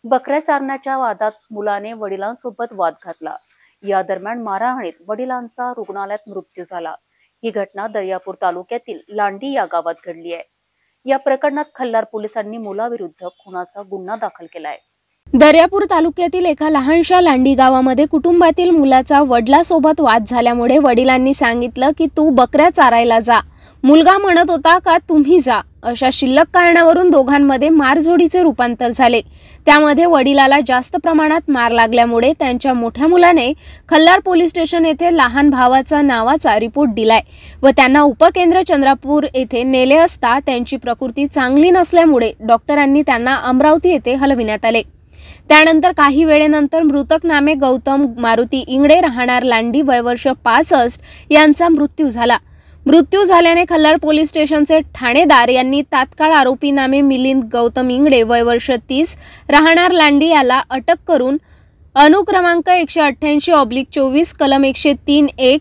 बकऱ्या चारण्याच्या वादात मुलाने वडिलांसोबत वाद घातला। या दरम्यान मारहाणीत वडिलांचा रुग्णालयात मृत्यू झाला। ही घटना दर्यापूर तालुक्यातील लांडी या गावात घडली आहे। या प्रकरणात खल्लार पोलिसांनी मुलाविरुद्ध खुनाचा गुन्हा दाखल केलाय। दर्यापूर तालुक्यातील एका लहानशा लांडी गावामध्ये कुटुंबातील मुलाचा वडिलांसोबत वाद झाल्यामुळे वडिलांनी सांगितलं की तू बकऱ्या चारायला जा। मुलगा म्हणत होता का तुम्ही जा। अशा शिल्लक कारणावरून दोघांमध्ये मारझोडीचे रूपांतर झाले। त्यामध्ये वडिलाला जास्त प्रमाणात मार लागल्यामुळे त्यांच्या मोठ्या मुलाने खल्लार पोलीस स्टेशन येथे लहान भावाचा नावाचा रिपोर्ट दिलाय व त्यांना उपकेंद्र चंद्रपूर येथे नेले असता त्यांची प्रकृती चांगली नसल्यामुळे डॉक्टरांनी त्यांना अमरावती येथे हलविण्यात आले। त्यानंतर काही वेळेनंतर मृतक नामे गौतम मारुती इंगडे राहणार लांडी वय वर्ष 65 यांचा मृत्यू झाला। मृत्यू झाल्याने खल्लार पोलीस स्टेशनचे ठाणेदार यांनी तात्काळ आरोपी नामे मिलिंद गौतम इंगडे वय वर्ष 30 राहणार लांडी याला अटक करून अनुक्रमांक 188/24 कलम 103(1),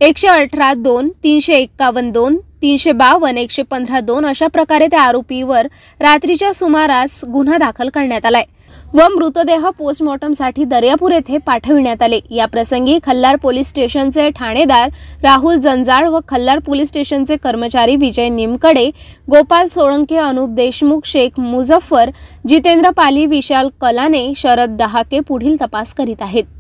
118(2), 351(2), 352, 115(2) अशा प्रकारे त्या आरोपीवर रात्रीच्या सुमारास गुन्हा दाखल करण्यात आलाय व मृतदेह पोस्टमॉर्टमसाठी दर्यापूर येथे पाठविण्यात आले। या प्रसंगी खल्लार पोलीस स्टेशनचे ठाणेदार राहुल जंजाळ व खल्लार पोलीस स्टेशनचे कर्मचारी विजय निमकडे, गोपाल सोळंके, अनुप देशमुख, शेख मुझफ्फर, जितेंद्र पाली, विशाल कलाने, शरद डहाके पुढील तपास करीत आहेत।